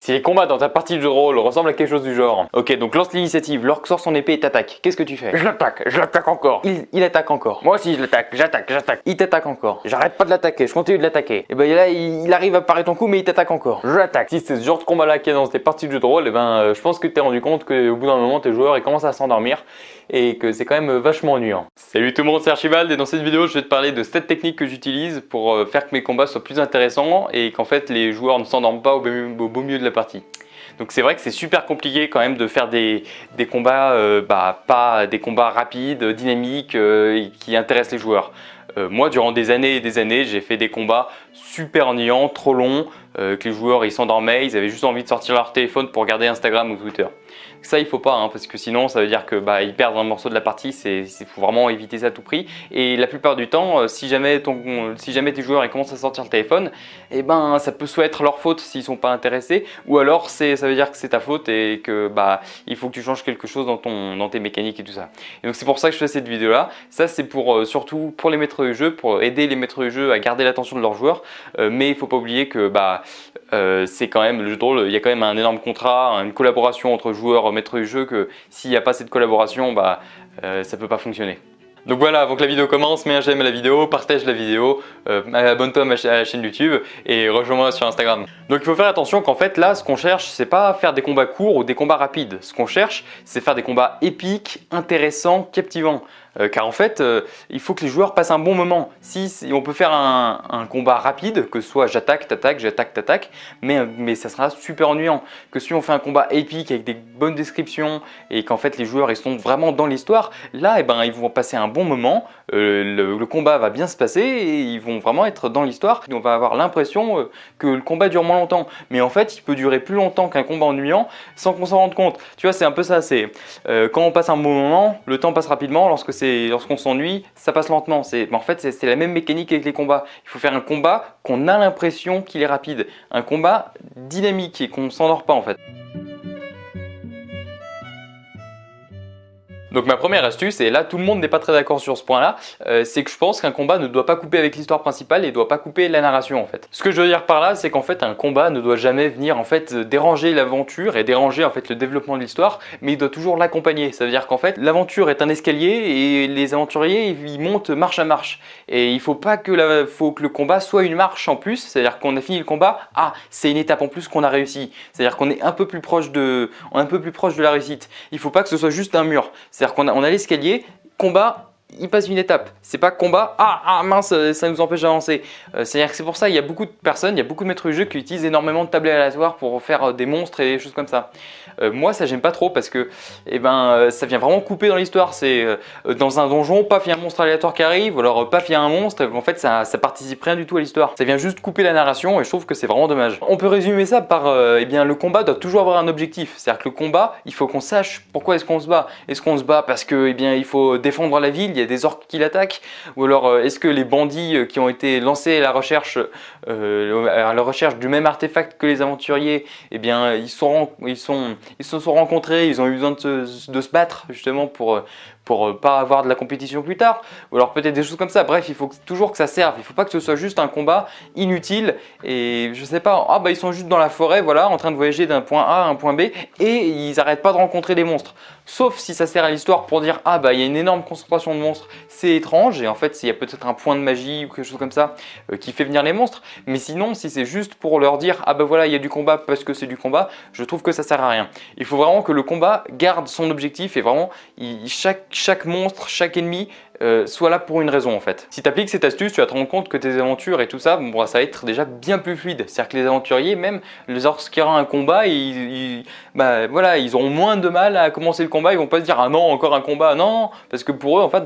Si les combats dans ta partie de jeu de rôle ressemblent à quelque chose du genre. Ok, donc lance l'initiative, l'orc sort son épée et t'attaque. Qu'est-ce que tu fais? Je l'attaque encore. Il attaque encore. Moi aussi je l'attaque, j'attaque. Il t'attaque encore. J'arrête pas de l'attaquer, je continue de l'attaquer. Et ben là, il arrive à parer ton coup, mais il t'attaque encore. Je l'attaque. Si c'est ce genre de combat là qu'il y a dans tes parties de jeu de rôle, et ben je pense que tu t'es rendu compte qu'au bout d'un moment, tes joueurs ils commencent à s'endormir et que c'est quand même vachement ennuyant. Salut tout le monde, c'est Archibald et dans cette vidéo, je vais te parler de 7 techniques que j'utilise pour faire que mes combats soient plus intéressants et qu'en fait les joueurs ne s'endorment pas au beau milieu de la partie. Donc c'est vrai que c'est super compliqué quand même de faire des combats, pas des combats rapides, dynamiques, qui intéressent les joueurs. Moi, durant des années et des années, j'ai fait des combats super ennuyants, trop longs, que les joueurs ils s'endormaient, ils avaient juste envie de sortir leur téléphone pour regarder Instagram ou Twitter. Ça, il faut pas, hein, parce que sinon, ça veut dire que ils perdent un morceau de la partie. Il faut vraiment éviter ça à tout prix. Et la plupart du temps, si jamais tes joueurs ils commencent à sortir le téléphone, et ben ça peut soit être leur faute s'ils sont pas intéressés, ou alors ça veut dire que c'est ta faute et que il faut que tu changes quelque chose dans tes mécaniques et tout ça. Et donc c'est pour ça que je fais cette vidéo là. Ça c'est pour surtout pour les maîtres de jeu, pour aider les maîtres de jeu à garder l'attention de leurs joueurs. Mais il faut pas oublier que c'est quand même le jeu de rôle. Il y a quand même un énorme contrat, une collaboration entre joueurs maître du jeu, que s'il n'y a pas cette collaboration, ça peut pas fonctionner. Donc voilà, avant que la vidéo commence, mets un j'aime à la vidéo, partage la vidéo, abonne-toi à la chaîne YouTube et rejoins-moi sur Instagram. Donc il faut faire attention qu'en fait là, ce qu'on cherche, c'est pas faire des combats courts ou des combats rapides. Ce qu'on cherche, c'est faire des combats épiques, intéressants, captivants. Car en fait, il faut que les joueurs passent un bon moment. Si on peut faire un combat rapide, que ce soit j'attaque, t'attaques, mais ça sera super ennuyant. Que si on fait un combat épique avec des bonnes descriptions et qu'en fait les joueurs ils sont vraiment dans l'histoire, là ils vont passer un bon moment, le combat va bien se passer et ils vont vraiment être dans l'histoire. On va avoir l'impression que le combat dure moins longtemps. Mais en fait, il peut durer plus longtemps qu'un combat ennuyant sans qu'on s'en rende compte. Tu vois, c'est un peu ça. C'est quand on passe un bon moment, le temps passe rapidement. Lorsqu'on s'ennuie, ça passe lentement. En fait, c'est la même mécanique avec les combats. Il faut faire un combat qu'on a l'impression qu'il est rapide. Un combat dynamique et qu'on ne s'endort pas en fait. Donc ma première astuce, et là tout le monde n'est pas très d'accord sur ce point là, c'est que je pense qu'un combat ne doit pas couper avec l'histoire principale et ne doit pas couper la narration en fait. Ce que je veux dire par là, c'est qu'en fait un combat ne doit jamais venir en fait déranger l'aventure et déranger en fait le développement de l'histoire, mais il doit toujours l'accompagner. Ça veut dire qu'en fait l'aventure est un escalier et les aventuriers ils montent marche à marche. Et il faut pas que faut que le combat soit une marche en plus, c'est-à-dire qu'on a fini le combat, c'est une étape en plus qu'on a réussi. C'est-à-dire qu'on est un peu plus proche de la réussite. Il faut pas que ce soit juste un mur. C'est-à-dire qu'on a l'escalier, combat, il passe une étape. C'est pas combat, mince, ça nous empêche d'avancer. C'est-à-dire que c'est pour ça, il y a beaucoup de personnes, il y a beaucoup de maîtres de jeu qui utilisent énormément de tablets aléatoires pour faire des monstres et des choses comme ça. Moi, ça j'aime pas trop parce que ça vient vraiment couper dans l'histoire. C'est dans un donjon, paf, il y a un monstre aléatoire qui arrive, ou alors paf, il y a un monstre, et en fait ça participe rien du tout à l'histoire. Ça vient juste couper la narration et je trouve que c'est vraiment dommage. On peut résumer ça par le combat doit toujours avoir un objectif. C'est-à-dire que le combat, il faut qu'on sache pourquoi est-ce qu'on se bat. Est-ce qu'on se bat parce que il faut défendre la ville, il y a des orques qui l'attaquent, ou alors est-ce que les bandits qui ont été lancés à la recherche du même artefact que les aventuriers, ils se sont rencontrés, ils ont eu besoin de se battre justement pour pas avoir de la compétition plus tard, ou alors peut-être des choses comme ça. Bref, il faut toujours que ça serve, il ne faut pas que ce soit juste un combat inutile et je sais pas, ils sont juste dans la forêt, voilà, en train de voyager d'un point A à un point B et ils n'arrêtent pas de rencontrer des monstres. Sauf si ça sert à l'histoire pour dire il y a une énorme concentration de monstres, c'est étrange et en fait il y a peut-être un point de magie ou quelque chose comme ça qui fait venir les monstres. Mais sinon, si c'est juste pour leur dire voilà, il y a du combat parce que c'est du combat, je trouve que ça sert à rien. Il faut vraiment que le combat garde son objectif et vraiment chaque monstre, chaque ennemi soit là pour une raison en fait. Si tu appliques cette astuce, tu vas te rendre compte que tes aventures et tout ça, ça va être déjà bien plus fluide. C'est-à-dire que les aventuriers, même lorsqu'il y aura un combat, ils auront moins de mal à commencer le combat. Ils vont pas se dire non, encore un combat, non, parce que pour eux en fait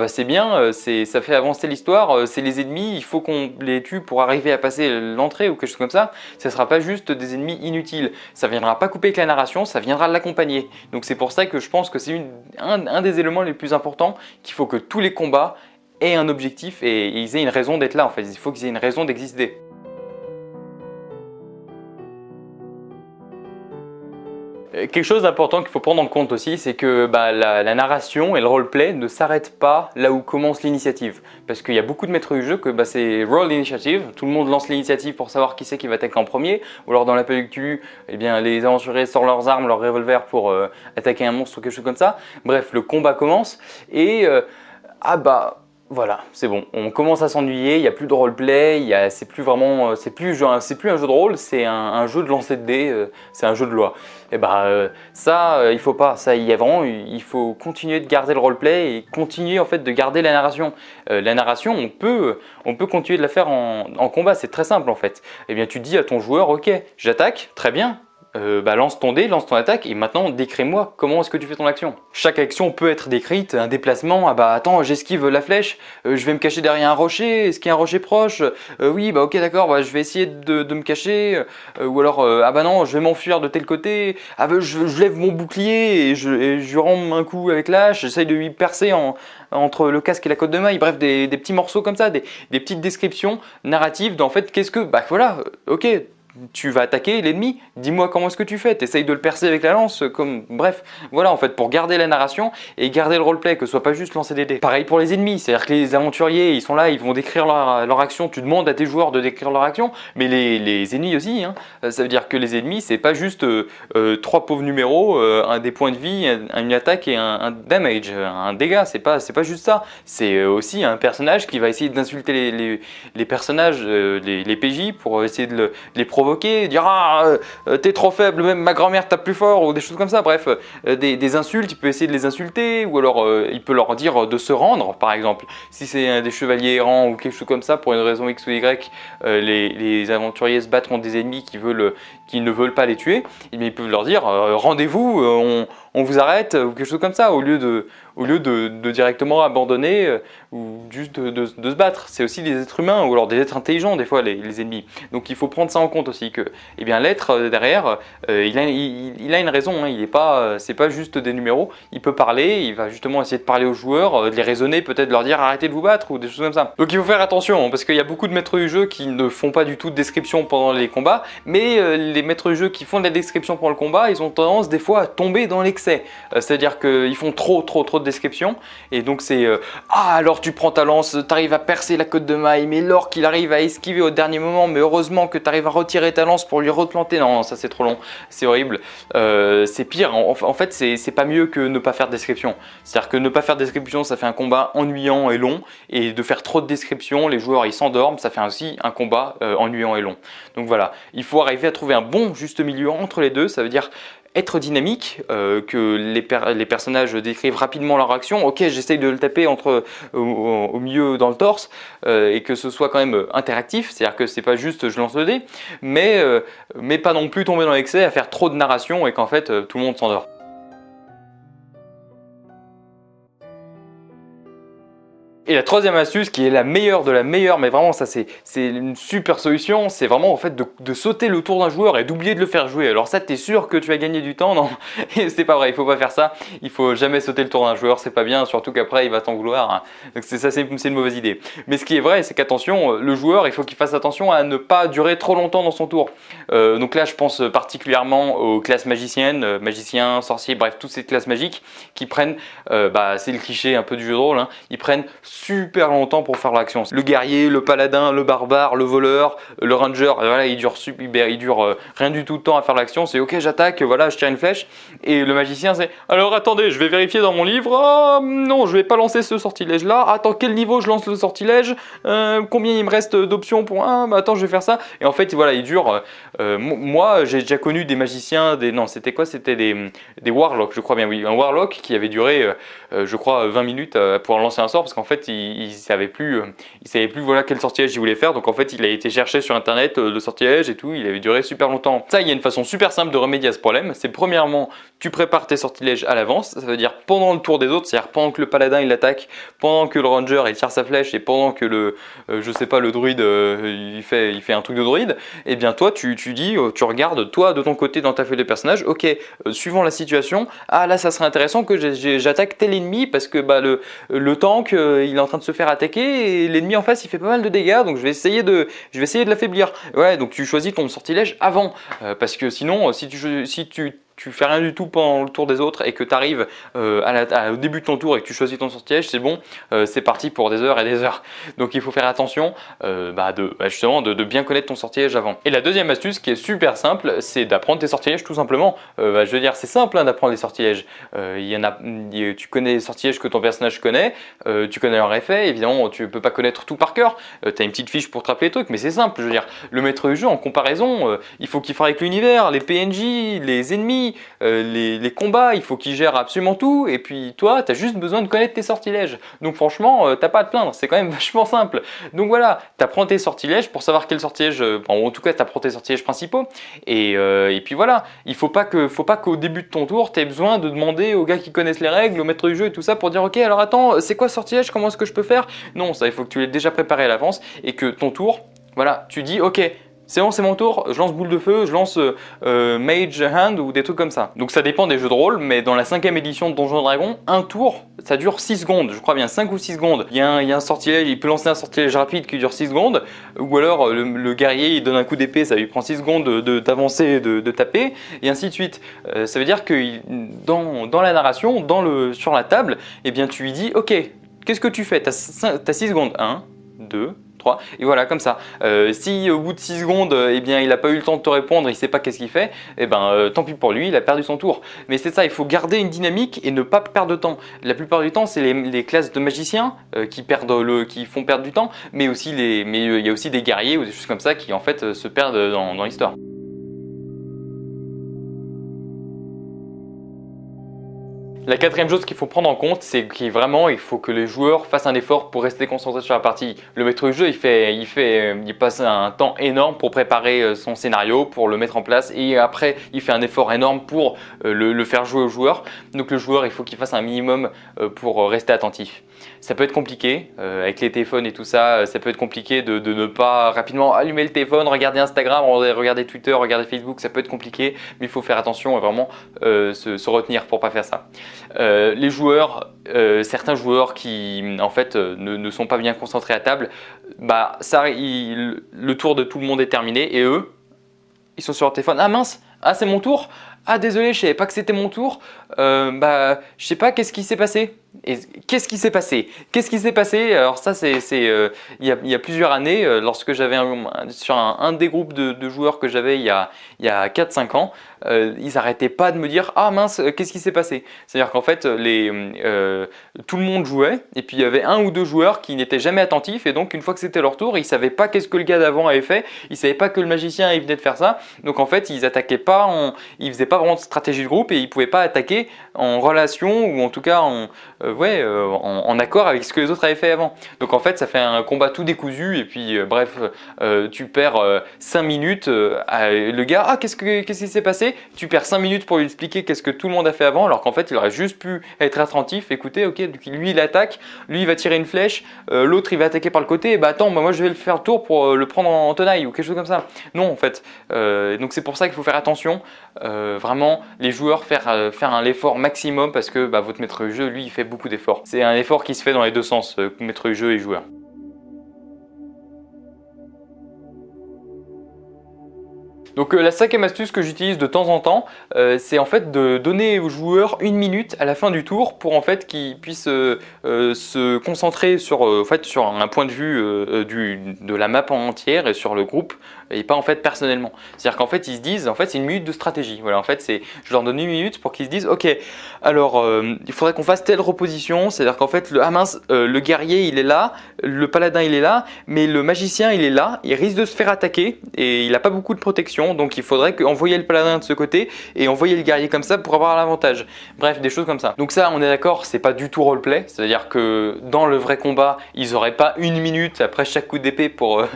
c'est bien, ça fait avancer l'histoire, c'est les ennemis, il faut qu'on les tue pour arriver à passer l'entrée ou quelque chose comme ça. Ça sera pas juste des ennemis inutiles. Ça viendra pas couper avec la narration, ça viendra l'accompagner. Donc c'est pour ça que je pense que c'est un des éléments les plus importants, qu'il faut que tous les combats aient un objectif et ils aient une raison d'être là en fait. Il faut qu'ils aient une raison d'exister. Quelque chose d'important qu'il faut prendre en compte aussi, c'est que la narration et le roleplay ne s'arrêtent pas là où commence l'initiative. Parce qu'il y a beaucoup de maîtres du jeu que c'est roll initiative, tout le monde lance l'initiative pour savoir qui c'est qui va attaquer en premier, ou alors dans la pellicule, eh bien, les aventuriers sortent leurs armes, leurs revolvers pour attaquer un monstre ou quelque chose comme ça. Bref, le combat commence et voilà, c'est bon, on commence à s'ennuyer, il n'y a plus de roleplay, c'est plus un jeu de rôle, c'est un jeu de lancer de dés, c'est un jeu de loi. Et il faut pas, il faut continuer de garder le roleplay et continuer en fait de garder la narration. La narration, on peut continuer de la faire en combat, c'est très simple en fait. Eh bien tu dis à ton joueur, ok, j'attaque, très bien. Lance ton dé, lance ton attaque et maintenant décris-moi comment est-ce que tu fais ton action. Chaque action peut être décrite, un déplacement, attends j'esquive la flèche, je vais me cacher derrière un rocher, est-ce qu'il y a un rocher proche? Oui ok d'accord, je vais essayer de me cacher, ou alors non je vais m'enfuir de tel côté, je lève mon bouclier et je rends un coup avec l'âge, j'essaye de lui percer entre le casque et la côte de maille, bref des petits morceaux comme ça, des petites descriptions narratives d'en fait qu'est-ce que, ok, tu vas attaquer l'ennemi, dis-moi comment est-ce que tu fais, t'essayes de le percer avec la lance, bref, voilà en fait pour garder la narration et garder le roleplay, que ce soit pas juste lancer des dés. Pareil pour les ennemis, c'est-à-dire que les aventuriers ils sont là, ils vont décrire leur action, tu demandes à tes joueurs de décrire leur action, mais les ennemis aussi, hein. Ça veut dire que les ennemis c'est pas juste trois pauvres numéros, des points de vie, une attaque et un damage, un dégât, c'est pas juste ça, c'est aussi un personnage qui va essayer d'insulter les personnages, les PJ pour essayer de les provoquer, dire t'es trop faible, même ma grand-mère tape plus fort ou des choses comme ça, bref, des insultes, il peut essayer de les insulter ou alors il peut leur dire de se rendre par exemple. Si c'est des chevaliers errants ou quelque chose comme ça, pour une raison X ou Y, les aventuriers se battent contre des ennemis qui ne veulent pas les tuer, mais ils peuvent leur dire rendez-vous, on vous arrête ou quelque chose comme ça, au lieu de directement abandonner ou juste de se battre. C'est aussi des êtres humains ou alors des êtres intelligents des fois les ennemis. Donc il faut prendre ça en compte aussi que l'être derrière il a une raison, hein, c'est pas juste des numéros, il peut parler, il va justement essayer de parler aux joueurs, de les raisonner, peut-être leur dire arrêtez de vous battre ou des choses comme ça. Donc il faut faire attention hein, parce qu'il y a beaucoup de maîtres du jeu qui ne font pas du tout de description pendant les combats, mais les maîtres du jeu qui font de la description pendant le combat, ils ont tendance des fois à tomber dans l'excès. C'est-à-dire qu'ils font trop de description et donc c'est alors tu prends ta lance, tu arrives à percer la côte de maille, mais l'orque il arrive à esquiver au dernier moment, mais heureusement que tu arrives à retirer ta lance pour lui replanter. Non, ça c'est trop long, c'est horrible, c'est pire. En fait c'est pas mieux que ne pas faire de description. C'est-à-dire que ne pas faire de description ça fait un combat ennuyant et long, et de faire trop de description, les joueurs ils s'endorment, ça fait aussi un combat ennuyant et long. Donc voilà, il faut arriver à trouver un bon juste milieu entre les deux, ça veut dire être dynamique, que les personnages décrivent rapidement leur action. Ok, j'essaye de le taper au milieu dans le torse et que ce soit quand même interactif, c'est-à-dire que c'est pas juste je lance le dé, mais pas non plus tomber dans l'excès à faire trop de narration et qu'en fait tout le monde s'endort. Et la troisième astuce qui est la meilleure de la meilleure, mais vraiment ça c'est une super solution, c'est vraiment en fait de sauter le tour d'un joueur et d'oublier de le faire jouer. Alors ça t'es sûr que tu vas gagner du temps? Non, c'est pas vrai, il faut pas faire ça, il faut jamais sauter le tour d'un joueur, c'est pas bien, surtout qu'après il va t'en vouloir, donc c'est une mauvaise idée. Mais ce qui est vrai c'est qu'attention, le joueur il faut qu'il fasse attention à ne pas durer trop longtemps dans son tour. Donc là je pense particulièrement aux classes magiciennes, magiciens, sorciers, bref toutes ces classes magiques qui prennent, c'est le cliché un peu du jeu de rôle, hein, ils prennent super longtemps pour faire l'action. Le guerrier, le paladin, le barbare, le voleur, le ranger, voilà, il dure rien du tout de temps à faire l'action. C'est ok, j'attaque, voilà, je tire une flèche. Et le magicien, c'est alors attendez, je vais vérifier dans mon livre. Oh, non, je vais pas lancer ce sortilège là. Attends, quel niveau je lance le sortilège? Combien il me reste d'options pour attends, je vais faire ça. Et en fait, voilà, il dure. Moi, j'ai déjà connu des magiciens, non, c'était quoi? C'était des warlocks, je crois bien, oui, un warlock qui avait duré, je crois, 20 minutes à pouvoir lancer un sort parce qu'en fait, il savait plus voilà quel sortilège il voulait faire, donc en fait il a été chercher sur internet le sortilège et tout, il avait duré super longtemps. Ça, il y a une façon super simple de remédier à ce problème, c'est premièrement tu prépares tes sortilèges à l'avance, ça veut dire pendant le tour des autres, c'est-à-dire pendant que le paladin il attaque, pendant que le ranger il tire sa flèche et pendant que le druide il fait un truc de druide, et bien toi tu regardes toi de ton côté dans ta feuille de personnage, ok, suivant la situation, là ça serait intéressant que j'attaque tel ennemi parce que le tank il est en train de se faire attaquer et l'ennemi en face il fait pas mal de dégâts, donc je vais essayer de l'affaiblir. Ouais, donc tu choisis ton sortilège avant parce que sinon si tu tu fais rien du tout pendant le tour des autres et que tu arrives au début de ton tour et que tu choisis ton sortilège, c'est bon, c'est parti pour des heures et des heures. Donc il faut faire attention justement de bien connaître ton sortilège avant. Et la deuxième astuce qui est super simple, c'est d'apprendre tes sortilèges tout simplement. Je veux dire, c'est simple hein, d'apprendre les sortilèges. Tu connais les sortilèges que ton personnage connaît, tu connais leur effet, évidemment tu peux pas connaître tout par cœur, tu as une petite fiche pour te rappeler les trucs, mais c'est simple, je veux dire, le maître du jeu en comparaison, il faut qu'il fasse avec l'univers, les PNJ, les ennemis, les combats, il faut qu'il gère absolument tout, et puis toi, tu as juste besoin de connaître tes sortilèges. Donc franchement, t'as pas à te plaindre, c'est quand même vachement simple. Donc voilà, tu apprends tes sortilèges pour savoir quel sortilège, en tout cas tu apprends tes sortilèges principaux, et puis voilà, il faut pas qu'au début de ton tour, tu aies besoin de demander aux gars qui connaissent les règles, au maître du jeu et tout ça, pour dire ok, alors attends, c'est quoi ce sortilège, comment est-ce que je peux faire? Non, ça il faut que tu l'aies déjà préparé à l'avance, et que ton tour, voilà, tu dis ok, c'est bon, c'est mon tour, je lance boule de feu, je lance Mage Hand ou des trucs comme ça. Donc ça dépend des jeux de rôle, mais dans la 5e édition de Donjons & Dragons, un tour, ça dure 6 secondes, je crois bien 5 ou 6 secondes. Il y a un sortilège, il peut lancer un sortilège rapide qui dure 6 secondes, ou alors le guerrier il donne un coup d'épée, ça lui prend 6 secondes d'avancer, de taper, et ainsi de suite. Ça veut dire que dans la narration, sur la table, eh bien tu lui dis ok, qu'est-ce que tu fais? T'as 6 secondes, 1, 2, 3, et voilà comme ça. Si au bout de 6 secondes, eh bien, il n'a pas eu le temps de te répondre, il ne sait pas qu'est-ce qu'il fait, eh ben, tant pis pour lui, il a perdu son tour. Mais c'est ça, il faut garder une dynamique et ne pas perdre de temps. La plupart du temps, c'est les classes de magiciens qui font perdre du temps, mais il y a aussi des guerriers ou des choses comme ça qui en fait se perdent dans l'histoire. La 4e chose qu'il faut prendre en compte, c'est qu'il faut que les joueurs fassent un effort pour rester concentrés sur la partie. Le maître du jeu, il passe un temps énorme pour préparer son scénario, pour le mettre en place, et après, il fait un effort énorme pour le faire jouer aux joueurs. Donc le joueur, il faut qu'il fasse un minimum pour rester attentif. Ça peut être compliqué, avec les téléphones et tout ça, ça peut être compliqué de ne pas rapidement allumer le téléphone, regarder Instagram, regarder Twitter, regarder Facebook, ça peut être compliqué, mais il faut faire attention et vraiment se retenir pour ne pas faire ça. Les joueurs, certains joueurs qui en fait ne sont pas bien concentrés à table, le tour de tout le monde est terminé et eux, ils sont sur leur téléphone. Ah mince, ah c'est mon tour, ah désolé, je savais pas que c'était mon tour, je sais pas, qu'est-ce qui s'est passé? Et qu'est-ce qui s'est passé? Qu'est-ce qui s'est passé? Alors ça il y a plusieurs années, lorsque j'avais sur un des groupes de joueurs que j'avais il y a 4-5 ans, ils n'arrêtaient pas de me dire ah mince, qu'est-ce qui s'est passé? C'est-à-dire qu'en fait tout le monde jouait et puis il y avait un ou deux joueurs qui n'étaient jamais attentifs, et donc une fois que c'était leur tour, ils ne savaient pas qu'est-ce que le gars d'avant avait fait, ils ne savaient pas que le magicien il venait de faire ça, donc en fait ils attaquaient pas, ils faisaient pas vraiment de stratégie de groupe et ils ne pouvaient pas attaquer en relation ou en tout cas en accord avec ce que les autres avaient fait avant. Donc en fait ça fait un combat tout décousu et puis bref, tu perds 5 minutes, le gars ah qu'est-ce qui s'est passé, tu perds 5 minutes pour lui expliquer qu'est-ce que tout le monde a fait avant, alors qu'en fait il aurait juste pu être attentif, écouter, ok lui il attaque, lui il va tirer une flèche, l'autre il va attaquer par le côté, et bah attends, moi je vais le faire le tour pour le prendre en tenaille ou quelque chose comme ça. Non en fait, donc c'est pour ça qu'il faut faire attention, vraiment les joueurs faire l'effort maximum, parce que votre maître du jeu lui il fait beaucoup d'efforts. C'est un effort qui se fait dans les deux sens, maître du jeu et joueur. Donc la 5e astuce que j'utilise de temps en temps, c'est en fait de donner aux joueurs 1 minute à la fin du tour pour en fait qu'ils puissent se concentrer sur un point de vue de la map en entière et sur le groupe, et pas en fait personnellement. C'est-à-dire qu'en fait ils se disent, en fait c'est 1 minute de stratégie. Voilà, en fait je leur donne 1 minute pour qu'ils se disent ok, alors il faudrait qu'on fasse telle reposition, c'est-à-dire qu'en fait le guerrier il est là, le paladin il est là, mais le magicien il est là, il risque de se faire attaquer et il n'a pas beaucoup de protection, donc il faudrait envoyer le paladin de ce côté et envoyer le guerrier comme ça pour avoir l'avantage. Bref, des choses comme ça. Donc ça on est d'accord, c'est pas du tout roleplay, c'est-à-dire que dans le vrai combat ils n'auraient pas 1 minute après chaque coup d'épée pour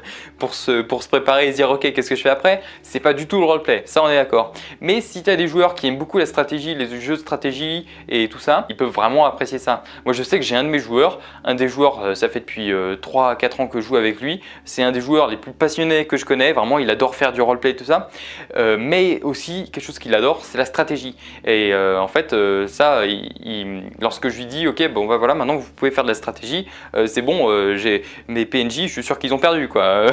se préparer et se dire ok qu'est-ce que je fais après. C'est pas du tout le roleplay, ça on est d'accord. Mais si tu as des joueurs qui aiment beaucoup la stratégie, les jeux de stratégie et tout ça, ils peuvent vraiment apprécier ça. Moi je sais que j'ai un des joueurs, ça fait depuis 3 à 4 ans que je joue avec lui, c'est un des joueurs les plus passionnés que je connais, vraiment il adore faire du roleplay et tout ça, mais aussi quelque chose qu'il adore c'est la stratégie. Et en fait lorsque je lui dis ok bon voilà maintenant vous pouvez faire de la stratégie, c'est bon, j'ai mes PNJ, je suis sûr qu'ils ont perdu quoi.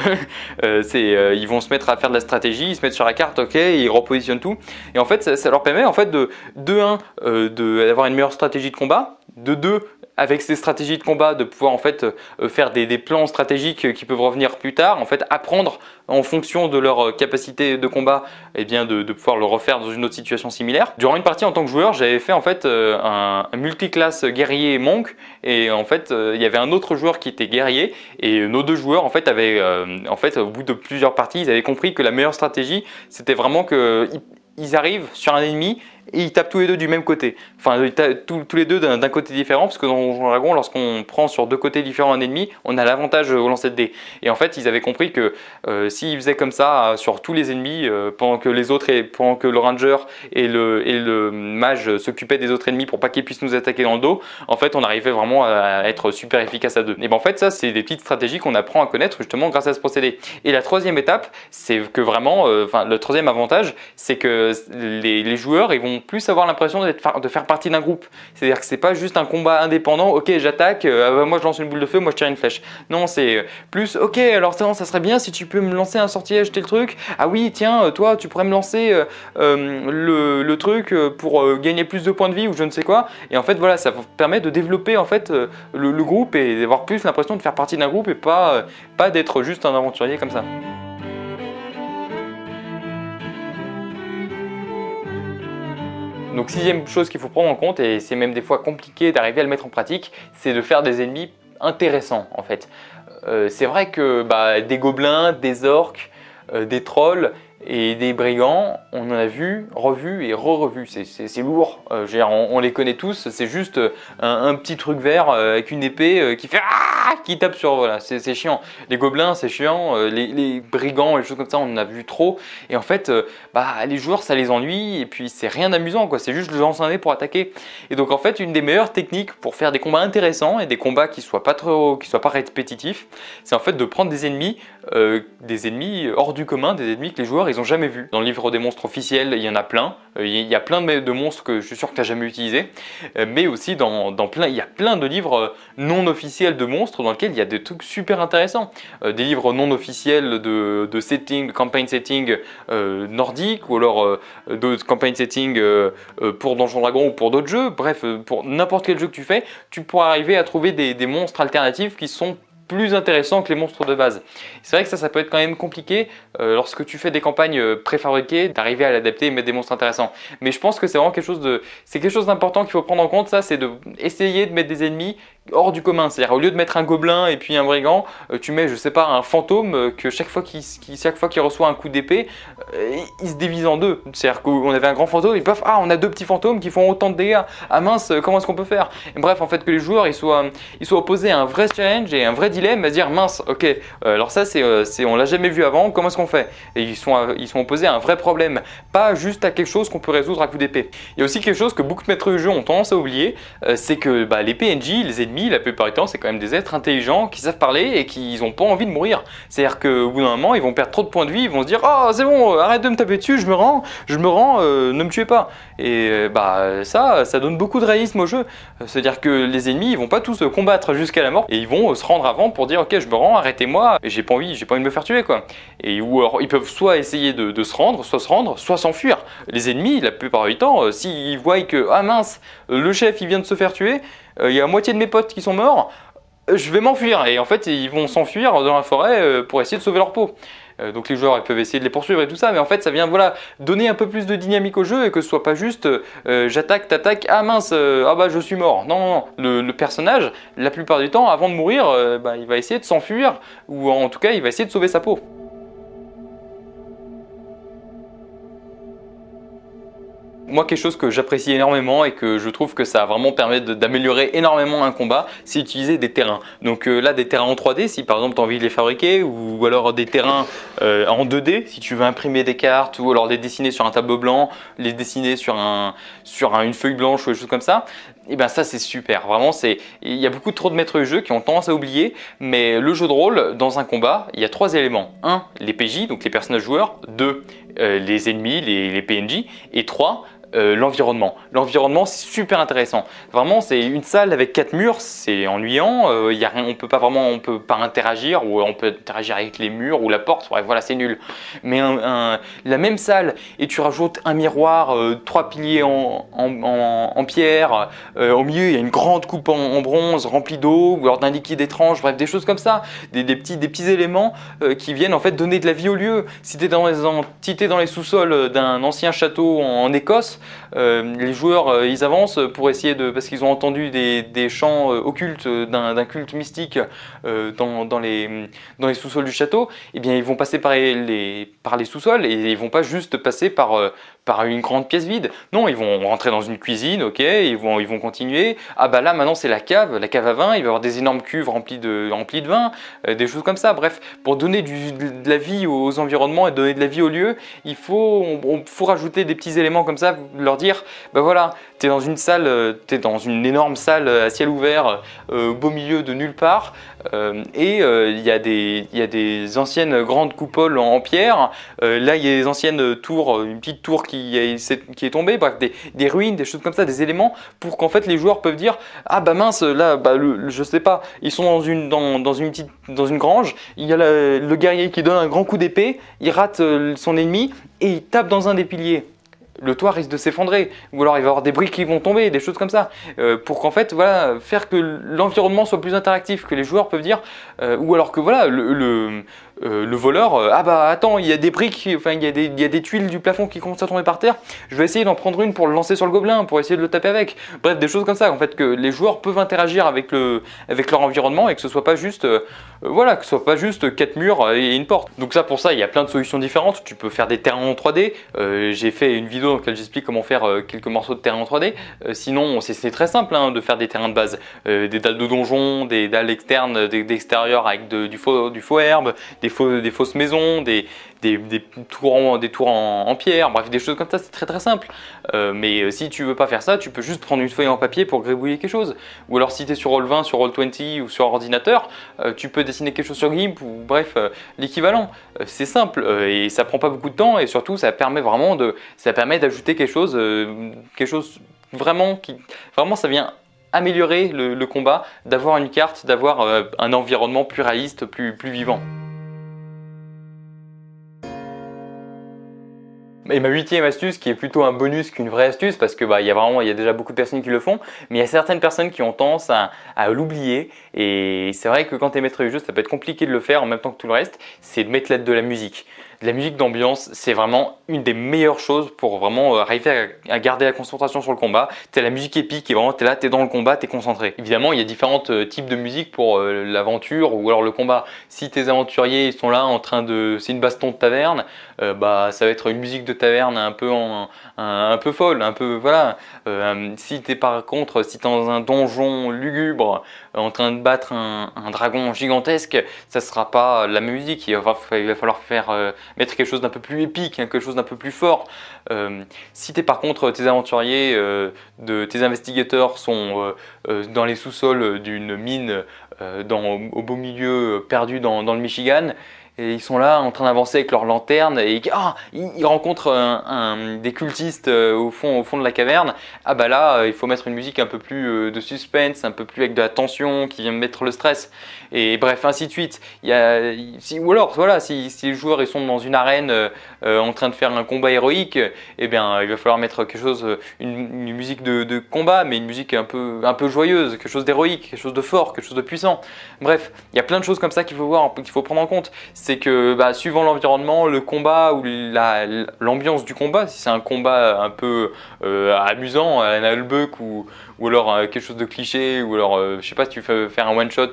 Il ils vont se mettre à faire de la stratégie, ils se mettent sur la carte, ok, ils repositionnent tout. Et en fait, ça leur permet en fait de 1, d'avoir une meilleure stratégie de combat, de 2, avec ces stratégies de combat, de pouvoir en fait faire des plans stratégiques qui peuvent revenir plus tard, en fait apprendre en fonction de leur capacité de combat, et bien de pouvoir le refaire dans une autre situation similaire. Durant une partie en tant que joueur, j'avais fait en fait un multiclasse guerrier monk, et en fait il y avait un autre joueur qui était guerrier, et nos 2 joueurs en fait avaient au bout de plusieurs parties, ils avaient compris que la meilleure stratégie c'était vraiment qu'ils arrivent sur un ennemi et ils tapent tous les 2 du même côté. Enfin, ils tapent tous les 2 d'un côté différent, parce que dans Donjons & Dragons, lorsqu'on prend sur 2 côtés différents un ennemi, on a l'avantage au lancer de dés. Et en fait, ils avaient compris que s'ils faisaient comme ça sur tous les ennemis, pendant que le ranger et le mage s'occupaient des autres ennemis pour pas qu'ils puissent nous attaquer dans le dos, en fait, on arrivait vraiment à être super efficace à 2. Et ben en fait, ça, c'est des petites stratégies qu'on apprend à connaître justement grâce à ce procédé. Et la 3e étape, c'est que vraiment, le 3e avantage, c'est que les joueurs, ils vont plus avoir l'impression de faire partie d'un groupe. C'est-à-dire que c'est pas juste un combat indépendant, ok j'attaque, moi je lance une boule de feu, moi je tire une flèche. Non, c'est plus, ok alors ça serait bien si tu peux me lancer un sortilège tel truc, ah oui tiens toi tu pourrais me lancer le truc pour gagner plus de points de vie ou je ne sais quoi. Et en fait voilà, ça permet de développer en fait le groupe et d'avoir plus l'impression de faire partie d'un groupe et pas d'être juste un aventurier comme ça. Donc 6e chose qu'il faut prendre en compte, et c'est même des fois compliqué d'arriver à le mettre en pratique, c'est de faire des ennemis intéressants en fait. C'est vrai que des gobelins, des orques, des trolls et des brigands, on en a vu, revu et re-revu, c'est lourd, on les connaît tous, c'est juste un petit truc vert avec une épée qui fait qui tape sur, voilà, c'est chiant. Les gobelins c'est chiant, les brigands et les choses comme ça on en a vu trop, et en fait les joueurs ça les ennuie et puis c'est rien d'amusant quoi, c'est juste le lancer un dé pour attaquer. Et donc en fait une des meilleures techniques pour faire des combats intéressants et des combats qui soient pas répétitifs, c'est en fait de prendre des ennemis hors du commun, des ennemis que les joueurs ils ont jamais vus. Dans le livre des monstres officiels, il y en a plein. Il y a plein de monstres que je suis sûr que tu n'as jamais utilisés. Mais aussi il y a plein de livres non officiels de monstres dans lesquels il y a des trucs super intéressants. Des livres non officiels de setting, de campaign setting nordique, ou alors de campaign setting pour Donjons & Dragons ou pour d'autres jeux. Bref, pour n'importe quel jeu que tu fais, tu pourras arriver à trouver des monstres alternatifs qui sont plus intéressant que les monstres de base. C'est vrai que ça peut être quand même compliqué lorsque tu fais des campagnes préfabriquées d'arriver à l'adapter et mettre des monstres intéressants. Mais je pense que c'est vraiment quelque chose d'important qu'il faut prendre en compte, ça c'est d'essayer de mettre des ennemis hors du commun. C'est-à-dire au lieu de mettre un gobelin et puis un brigand, tu mets je sais pas un fantôme que chaque fois qu'il reçoit un coup d'épée, il se divise en 2. C'est-à-dire qu'on avait un grand fantôme et paf, on a 2 petits fantômes qui font autant de dégâts. Ah mince, comment est-ce qu'on peut faire? Et bref, en fait que les joueurs ils soient opposés à un vrai challenge et un vrai dilemme, à se dire mince, ok, alors ça on l'a jamais vu avant, comment est-ce qu'on fait? Et ils sont opposés à un vrai problème, pas juste à quelque chose qu'on peut résoudre à coup d'épée. Il y a aussi quelque chose que beaucoup de maîtres de jeu ont tendance à oublier, c'est que les PNJ, les ennemis, la plupart du temps, c'est quand même des êtres intelligents qui savent parler et qui n'ont pas envie de mourir. C'est-à-dire qu'au bout d'un moment, ils vont perdre trop de points de vie, ils vont se dire oh c'est bon, arrête de me taper dessus, je me rends, ne me tuez pas. Et ça donne beaucoup de réalisme au jeu. C'est-à-dire que les ennemis, ils vont pas tous combattre jusqu'à la mort et ils vont se rendre avant pour dire ok je me rends, arrêtez-moi, j'ai pas envie de me faire tuer quoi. Ou alors ils peuvent soit essayer de se rendre, soit s'enfuir. Les ennemis, la plupart du temps, s'ils voient que ah mince, le chef il vient de se faire tuer, il y a la moitié de mes potes qui sont morts, je vais m'enfuir. Et en fait ils vont s'enfuir dans la forêt pour essayer de sauver leur peau. Donc les joueurs ils peuvent essayer de les poursuivre et tout ça, mais en fait ça vient donner un peu plus de dynamique au jeu et que ce soit pas juste j'attaque, t'attaques, ah mince, je suis mort. Non, le personnage, la plupart du temps, avant de mourir, il va essayer de s'enfuir ou en tout cas il va essayer de sauver sa peau. Moi, quelque chose que j'apprécie énormément et que je trouve que ça vraiment permet d'améliorer énormément un combat, c'est utiliser des terrains. Donc là, des terrains en 3D, si par exemple tu as envie de les fabriquer, ou alors des terrains en 2D, si tu veux imprimer des cartes, ou alors les dessiner sur un tableau blanc, les dessiner sur une feuille blanche ou des choses comme ça, et bien ça c'est super. Vraiment, il y a beaucoup trop de maîtres de jeu qui ont tendance à oublier, mais le jeu de rôle, dans un combat, il y a 3 éléments. 1, les PJ, donc les personnages joueurs. 2, les ennemis, les PNJ. Et 3, l'environnement. L'environnement, c'est super intéressant. Vraiment, c'est une salle avec 4 murs, c'est ennuyant. Y a rien, on peut pas interagir, ou on peut interagir avec les murs ou la porte. Bref, voilà, c'est nul. Mais la même salle, et tu rajoutes un miroir, 3 piliers en pierre. Au milieu, il y a une grande coupe en bronze remplie d'eau, ou alors d'un liquide étrange. Bref, des choses comme ça, des petits éléments qui viennent en fait donner de la vie au lieu. Si tu es dans les sous-sols d'un ancien château en Écosse, les joueurs ils avancent pour essayer parce qu'ils ont entendu des chants occultes d'un culte mystique dans les sous-sols du château. Et bien ils vont passer par les sous-sols, et ils vont pas juste passer par une grande pièce vide. Non, ils vont rentrer dans une cuisine, ok, ils vont continuer. Ah bah là maintenant c'est la cave à vin, il va y avoir des énormes cuves remplies de vin, des choses comme ça. Bref, pour donner de la vie aux environnements et donner de la vie aux lieux, il faut rajouter des petits éléments comme ça, leur dire, bah voilà, t'es dans une salle, t'es dans une énorme salle à ciel ouvert, au beau milieu de nulle part, et il y a des anciennes grandes coupoles en pierre. Là il y a des anciennes tours, une petite tour qui est tombée, bref, des ruines, des choses comme ça, des éléments pour qu'en fait les joueurs peuvent dire, ah bah mince, là je sais pas, ils sont dans une grange, il y a le guerrier qui donne un grand coup d'épée, il rate son ennemi et il tape dans un des piliers. Le toit risque de s'effondrer, ou alors il va y avoir des briques qui vont tomber, des choses comme ça, pour qu'en fait, voilà, faire que l'environnement soit plus interactif, que les joueurs peuvent dire, ou alors que voilà, le voleur, ah bah attends, il y a des briques, enfin il y a des tuiles du plafond qui commencent à tomber par terre, je vais essayer d'en prendre une pour le lancer sur le gobelin, pour essayer de le taper avec. Bref, des choses comme ça, en fait, que les joueurs peuvent interagir avec leur environnement, et que ce soit pas juste, voilà, que ce soit pas juste 4 murs et une porte. Donc ça, pour ça, il y a plein de solutions différentes. Tu peux faire des terrains en 3D, j'ai fait une vidéo dans laquelle j'explique comment faire quelques morceaux de terrain en 3D. Sinon, c'est très simple hein, de faire des terrains de base, des dalles de donjon, des dalles externes, d'extérieur avec du faux herbe, des fausses maisons, des tours en pierre, bref, des choses comme ça, c'est très très simple. Mais si tu veux pas faire ça, tu peux juste prendre une feuille en papier pour gribouiller quelque chose. Ou alors si tu es sur Roll20, sur Roll20 ou sur ordinateur, tu peux dessiner quelque chose sur GIMP ou bref, l'équivalent. C'est simple et ça prend pas beaucoup de temps, et surtout ça permet vraiment d'ajouter quelque chose vraiment ça vient améliorer le combat, d'avoir une carte, d'avoir un environnement plus réaliste, plus vivant. Et ma 8e astuce, qui est plutôt un bonus qu'une vraie astuce, parce que il y a déjà beaucoup de personnes qui le font, mais il y a certaines personnes qui ont tendance à l'oublier, et c'est vrai que quand tu es maître du jeu, ça peut être compliqué de le faire en même temps que tout le reste, c'est de mettre de la musique. De la musique d'ambiance, c'est vraiment une des meilleures choses pour vraiment arriver à garder la concentration sur le combat. Tu as la musique épique et vraiment tu es là, tu es dans le combat, tu es concentré. Évidemment, il y a différents types de musique pour l'aventure ou alors le combat. Si tes aventuriers ils sont là en train de... c'est une baston de taverne, ça va être une musique de taverne un peu folle, un peu voilà. Si tu es par contre, si tu es dans un donjon lugubre en train de battre un dragon gigantesque, ça sera pas la même musique. Il va falloir mettre quelque chose d'un peu plus épique, hein, quelque chose d'un peu plus fort. Si par contre tes aventuriers, tes investigateurs sont dans les sous-sols d'une mine au beau milieu perdu dans le Michigan, et ils sont là en train d'avancer avec leur lanterne et ils rencontrent des cultistes au fond de la caverne. Ah bah là, il faut mettre une musique un peu plus de suspense, un peu plus avec de la tension qui vient mettre le stress. Et bref, ainsi de suite. Ou alors, voilà, si les joueurs ils sont dans une arène en train de faire un combat héroïque, eh bien, il va falloir mettre quelque chose, une musique de combat, mais une musique un peu joyeuse, quelque chose d'héroïque, quelque chose de fort, quelque chose de puissant. Bref, il y a plein de choses comme ça qu'il faut prendre en compte. C'est que suivant l'environnement, le combat ou l'ambiance du combat, si c'est un combat un peu amusant à la Nullbuck ou alors quelque chose de cliché, ou alors je sais pas, si tu veux faire un one shot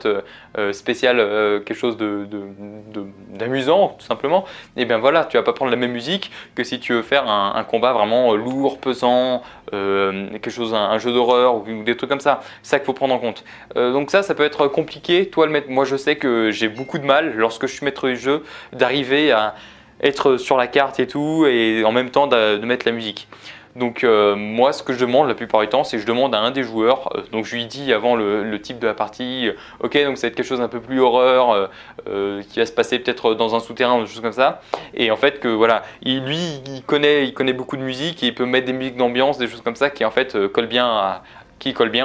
spécial, quelque chose d'amusant tout simplement, et bien voilà, tu vas pas prendre la même musique que si tu veux faire un combat vraiment lourd, pesant, quelque chose, un jeu d'horreur ou des trucs comme ça. C'est ça qu'il faut prendre en compte. Donc ça peut être compliqué. Toi, moi je sais que j'ai beaucoup de mal lorsque je suis maître du jeu d'arriver à être sur la carte et tout, et en même temps de mettre la musique. Donc moi ce que je demande la plupart du temps, c'est que je demande à un des joueurs, donc je lui dis avant le type de la partie, ok donc ça va être quelque chose d'un peu plus horreur, qui va se passer peut-être dans un souterrain ou des choses comme ça, et en fait que voilà, il connaît beaucoup de musique et il peut mettre des musiques d'ambiance, des choses comme ça qui en fait collent bien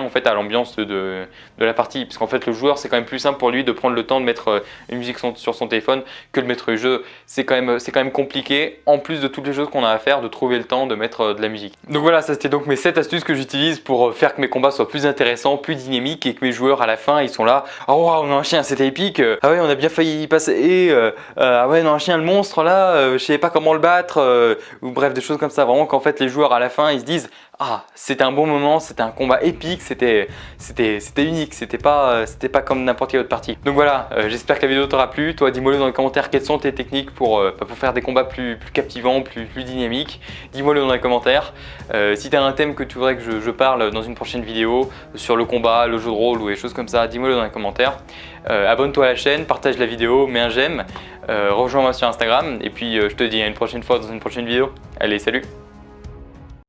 en fait à l'ambiance de la partie, parce qu'en fait le joueur c'est quand même plus simple pour lui de prendre le temps de mettre une musique sur son téléphone que de mettre le jeu. C'est quand même compliqué, en plus de toutes les choses qu'on a à faire, de trouver le temps de mettre de la musique. Donc voilà, ça c'était donc mes 7 astuces que j'utilise pour faire que mes combats soient plus intéressants, plus dynamiques, et que mes joueurs à la fin ils sont là, oh wow, on a un chien, c'était épique, ah ouais on a bien failli y passer, et ah ouais on a un chien, le monstre là, je savais pas comment le battre, ou bref des choses comme ça, vraiment qu'en fait les joueurs à la fin ils se disent ah c'était un bon moment, c'était un combat épique, c'était unique, c'était pas comme n'importe quelle autre partie. Donc voilà, j'espère que la vidéo t'aura plu. Toi dis-moi dans les commentaires quelles sont tes techniques pour faire des combats plus captivants, plus dynamiques. Dis-moi-le dans les commentaires. Si tu as un thème que tu voudrais que je parle dans une prochaine vidéo sur le combat, le jeu de rôle ou des choses comme ça, dis-moi-le dans les commentaires. Abonne-toi à la chaîne, partage la vidéo, mets un j'aime, rejoins-moi sur Instagram et puis je te dis à une prochaine fois dans une prochaine vidéo. Allez, salut!